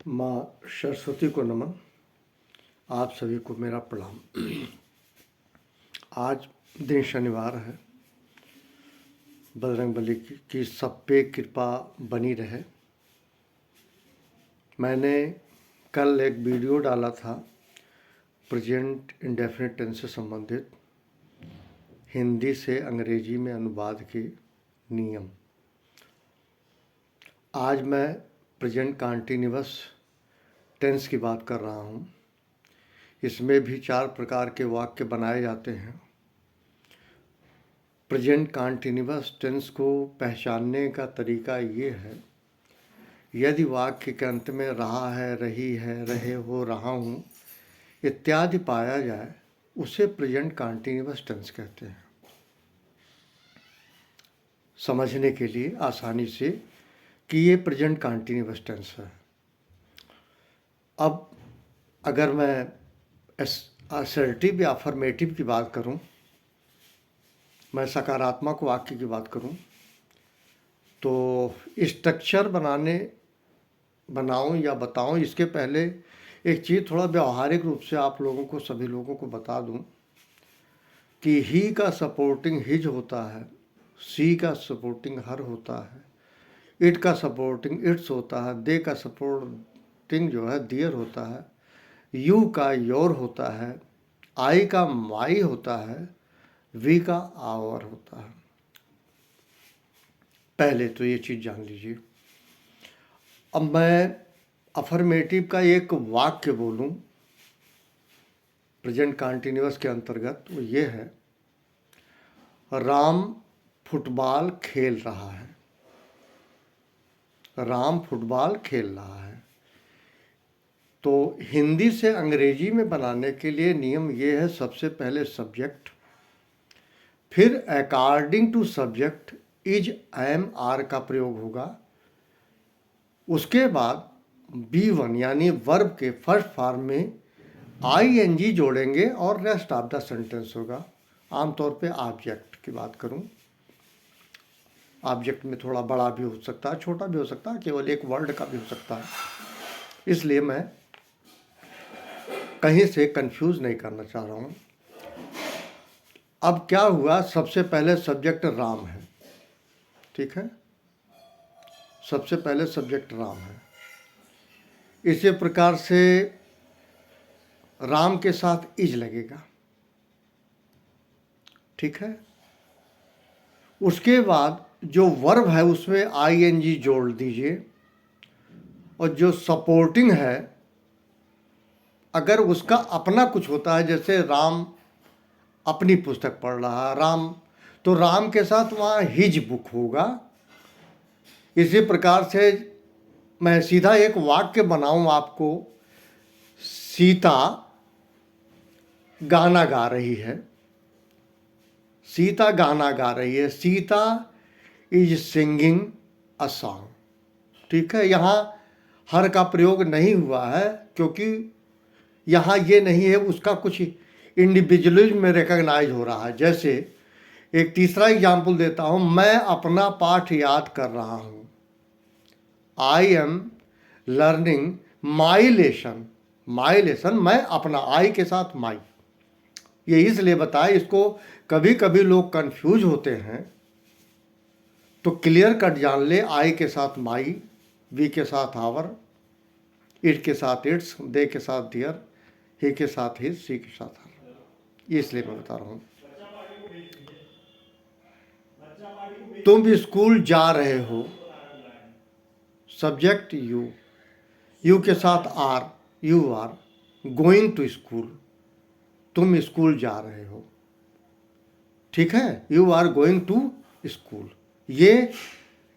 माँ सरस्वती को नमन। आप सभी को मेरा प्रणाम। आज दिन शनिवार है। बजरंगबली की सब पे कृपा बनी रहे। मैंने कल एक वीडियो डाला था प्रेजेंट इंडेफिनिट टेंस से संबंधित हिंदी से अंग्रेजी में अनुवाद के नियम। आज मैं प्रेजेंट कंटीन्यूअस टेंस की बात कर रहा हूँ। इसमें भी 4 प्रकार के वाक्य बनाए जाते हैं। प्रेजेंट कंटीन्यूअस टेंस को पहचानने का तरीका ये है, यदि वाक्य के अंत में रहा है, रही है, रहे हो, रहा हूँ इत्यादि पाया जाए उसे प्रेजेंट कंटीन्यूअस टेंस कहते हैं। समझने के लिए आसानी से कि ये प्रेजेंट कंटीन्यूअस टेंस है। अब अगर मैं असर्टिव या अफर्मेटिव की बात करूं, मैं सकारात्मक वाक्य की बात करूं, तो स्ट्रक्चर बनाऊं या बताऊं इसके पहले एक चीज़ थोड़ा व्यवहारिक रूप से आप लोगों को, सभी लोगों को बता दूं कि ही का सपोर्टिंग हिज होता है, सी का सपोर्टिंग हर होता है, इट का सपोर्टिंग इट्स होता है, दे का सपोर्टिंग जो है दियर होता है, यू का योर होता है, आई का माई होता है, वी का आवर होता है। पहले तो ये चीज़ जान लीजिए। अब मैं अफर्मेटिव का एक वाक्य बोलूं प्रेजेंट कंटीन्यूअस के अंतर्गत, वो ये है, राम फुटबॉल खेल रहा है। राम फुटबॉल खेल रहा है। तो हिंदी से अंग्रेजी में बनाने के लिए नियम ये है, सबसे पहले सब्जेक्ट, फिर according to subject is, am, are का प्रयोग होगा। उसके बाद B1 यानी वर्ब के फर्स्ट फॉर्म में ING जोड़ेंगे और रेस्ट ऑफ द सेंटेंस होगा। आमतौर पे ऑब्जेक्ट की बात करूं, ऑब्जेक्ट में थोड़ा बड़ा भी हो सकता है, छोटा भी हो सकता है, केवल एक वर्ड का भी हो सकता है, इसलिए मैं कहीं से कंफ्यूज नहीं करना चाह रहा हूं। अब क्या हुआ, सबसे पहले सब्जेक्ट राम है, ठीक है, सबसे पहले सब्जेक्ट राम है। इसी प्रकार से राम के साथ इज लगेगा, ठीक है। उसके बाद जो वर्ब है उसमें ING जोड़ दीजिए, और जो सपोर्टिंग है अगर उसका अपना कुछ होता है, जैसे राम अपनी पुस्तक पढ़ रहा है, राम, तो राम के साथ वहाँ हिज बुक होगा। इसी प्रकार से मैं सीधा एक वाक्य बनाऊं आपको, सीता गाना गा रही है, सीता गाना गा रही है, Sita is singing a song, ठीक है। यहाँ हर का प्रयोग नहीं हुआ है क्योंकि यहाँ ये नहीं है, उसका कुछ इंडिविजुअलिज्म में रिकॉग्नाइज हो रहा है। जैसे एक तीसरा एग्जाम्पल देता हूँ, मैं अपना पाठ याद कर रहा हूँ, I am learning my lesson, my lesson, मैं अपना, आई के साथ माई। ये इसलिए बताए, इसको कभी कभी लोग कंफ्यूज होते हैं, तो क्लियर कट जान ले, आई के साथ माई, वी के साथ आवर, इट के साथ इट्स, दे के साथ दियर, ही के साथ हिज, सी के साथ हर। इसलिए मैं बता रहा हूँ। तुम स्कूल जा रहे हो, सब्जेक्ट यू, यू के साथ are, you are going to school, तुम स्कूल जा रहे हो, ठीक है, you are going to school. ये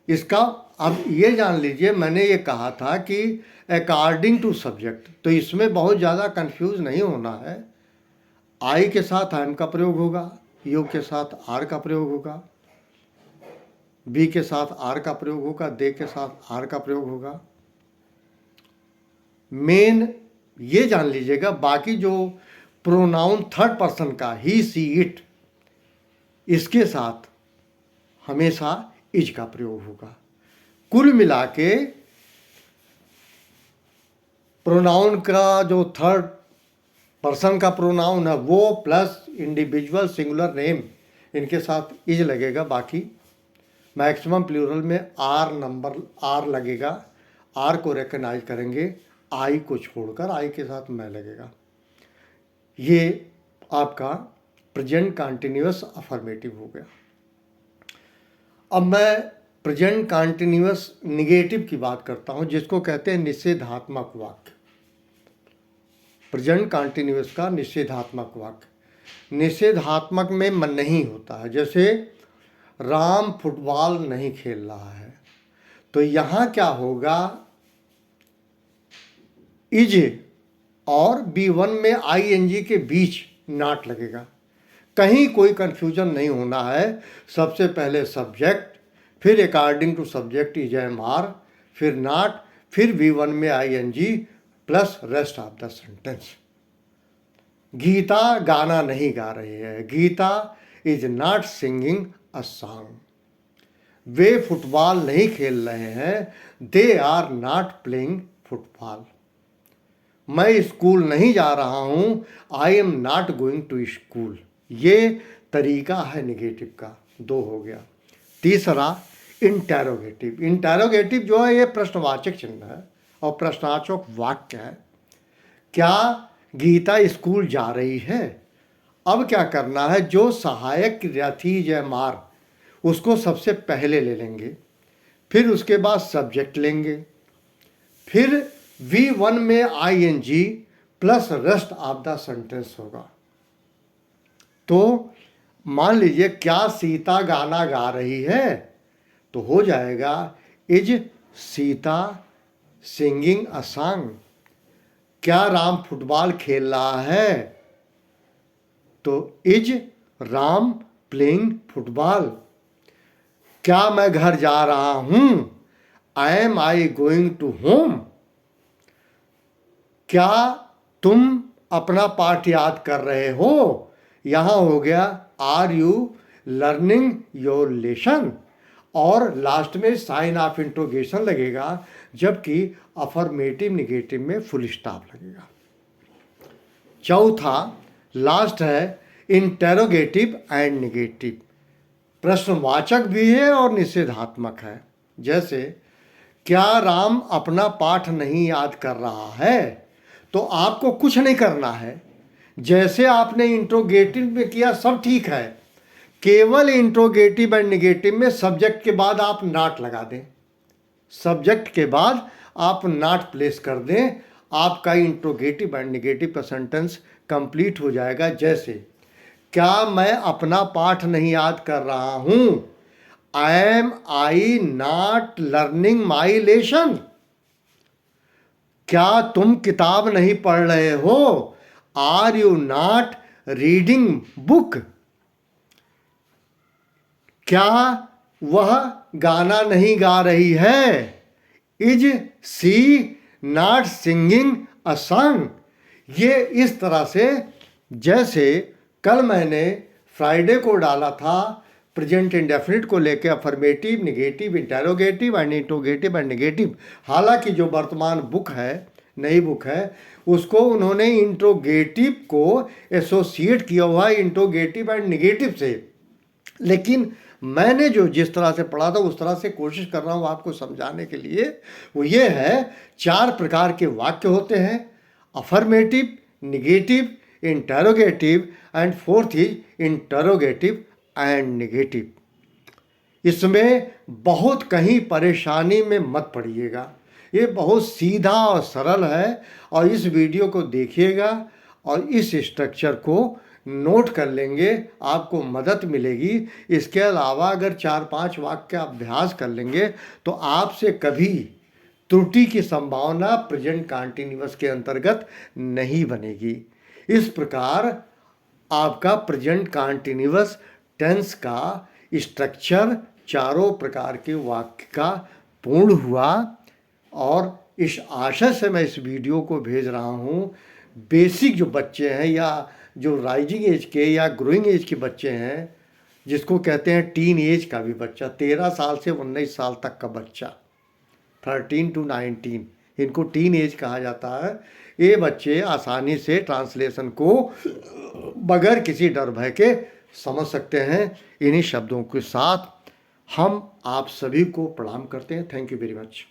इसका, अब ये जान लीजिए, मैंने ये कहा था कि अकॉर्डिंग टू सब्जेक्ट, तो इसमें बहुत ज़्यादा कंफ्यूज नहीं होना है। आई के साथ एम का प्रयोग होगा, यू के साथ आर का प्रयोग होगा, बी के साथ आर का प्रयोग होगा, दे के साथ आर का प्रयोग होगा। मेन ये जान लीजिएगा, बाकी जो प्रोनाउन थर्ड पर्सन का, ही, सी, इट, इसके साथ हमेशा इज का प्रयोग होगा। कुल मिला के प्रोनाउन का जो थर्ड पर्सन का प्रोनाउन है वो प्लस इंडिविजुअल सिंगुलर नेम इनके साथ इज लगेगा। बाकी मैक्सिमम प्लूरल में आर लगेगा। आर को रिकग्नाइज करेंगे, आई को छोड़कर आई के साथ मैं लगेगा। ये आपका प्रेजेंट कंटिन्यूअस अफर्मेटिव हो गया। अब मैं प्रेजेंट कंटिन्यूअस निगेटिव की बात करता हूं, जिसको कहते हैं निषेधात्मक वाक्य। प्रेजेंट कंटिन्यूअस का निषेधात्मक वाक्य। निषेधात्मक में मन नहीं होता है। जैसे राम फुटबॉल नहीं खेल रहा है, तो यहां क्या होगा, इज और B1 में ING के बीच नॉट लगेगा। कहीं कोई कंफ्यूजन नहीं होना है। सबसे पहले सब्जेक्ट, फिर according to subject is MR, फिर नॉट, फिर B1 में ING plus rest of the sentence. Geeta गाना नहीं गा रही है। Geeta is not singing a song. वे फुटबॉल नहीं खेल रहे हैं। They are not playing football. मैं स्कूल नहीं जा रहा हूँ। I am not going to school. ये तरीका है निगेटिव का। 2 हो गया। तीसरा इंटेरोगेटिव। इंटेरोगेटिव जो है ये प्रश्नवाचक चिन्ह है और प्रश्नवाचक वाक्य है। क्या गीता स्कूल जा रही है? अब क्या करना है, जो सहायक क्रिया थी जय मार, उसको सबसे पहले ले लेंगे, फिर उसके बाद सब्जेक्ट लेंगे, फिर V1 में ING plus rest of the sentence होगा। तो मान लीजिए क्या सीता गाना गा रही है, तो हो जाएगा is Sita singing a song. क्या राम फुटबॉल खेल रहा है, तो इज राम प्लेइंग फुटबॉल। क्या मैं घर जा रहा हूं, am I going to home. क्या तुम अपना पाठ याद कर रहे हो, यहां हो गया are you learning your lesson. और लास्ट में साइन ऑफ इंट्रोगेशन लगेगा, जबकि अफर्मेटिव निगेटिव में फुल स्टॉप लगेगा। चौथा लास्ट है इंटेरोगेटिव एंड निगेटिव। प्रश्नवाचक भी है और निषेधात्मक है। जैसे क्या राम अपना पाठ नहीं याद कर रहा है, तो आपको कुछ नहीं करना है। जैसे आपने इंट्रोगेटिव में किया सब ठीक है, केवल इंट्रोगेटिव एंड निगेटिव में सब्जेक्ट के बाद आप नॉट लगा दें। सब्जेक्ट के बाद आप नॉट प्लेस कर दें, आपका इंट्रोगेटिव एंड निगेटिव का सेंटेंस कंप्लीट हो जाएगा। जैसे क्या मैं अपना पाठ नहीं याद कर रहा हूं, am I not learning my lesson. क्या तुम किताब नहीं पढ़ रहे हो, are you not reading book. क्या वह गाना नहीं गा रही है, is she not singing a song. ये इस तरह से, जैसे कल मैंने फ्राइडे को डाला था प्रेजेंट इंडेफिनिट को लेके affirmative, negative, interrogative and interrogative and negative. हालांकि जो वर्तमान बुक है, नई बुक है, उसको उन्होंने इंट्रोगेटिव को एसोसिएट किया हुआ है इंट्रोगेटिव एंड निगेटिव से। लेकिन मैंने जो जिस तरह से पढ़ा था उस तरह से कोशिश कर रहा हूँ आपको समझाने के लिए। वो ये है, 4 प्रकार के वाक्य होते हैं, affirmative, negative, interrogative and fourth is interrogative and negative. इसमें बहुत कहीं परेशानी में मत पड़िएगा। ये बहुत सीधा और सरल है, और इस वीडियो को देखिएगा और इस स्ट्रक्चर को नोट कर लेंगे, आपको मदद मिलेगी। इसके अलावा अगर 4-5 वाक्य अभ्यास कर लेंगे तो आपसे कभी त्रुटि की संभावना प्रेजेंट कंटिन्यूअस के अंतर्गत नहीं बनेगी। इस प्रकार आपका प्रेजेंट कंटिन्यूअस टेंस का स्ट्रक्चर 4 प्रकार के वाक्य का पूर्ण हुआ। और इस आशय से मैं इस वीडियो को भेज रहा हूँ, बेसिक जो बच्चे हैं या जो राइजिंग एज के या ग्रोइंग एज के बच्चे हैं, जिसको कहते हैं टीन एज का भी बच्चा, 13 साल से 19 साल तक का बच्चा, 13 to 19 इनको टीन एज कहा जाता है। ये बच्चे आसानी से ट्रांसलेशन को बगैर किसी डर भय के समझ सकते हैं। इन्हीं शब्दों के साथ हम आप सभी को प्रणाम करते हैं। Thank you very much.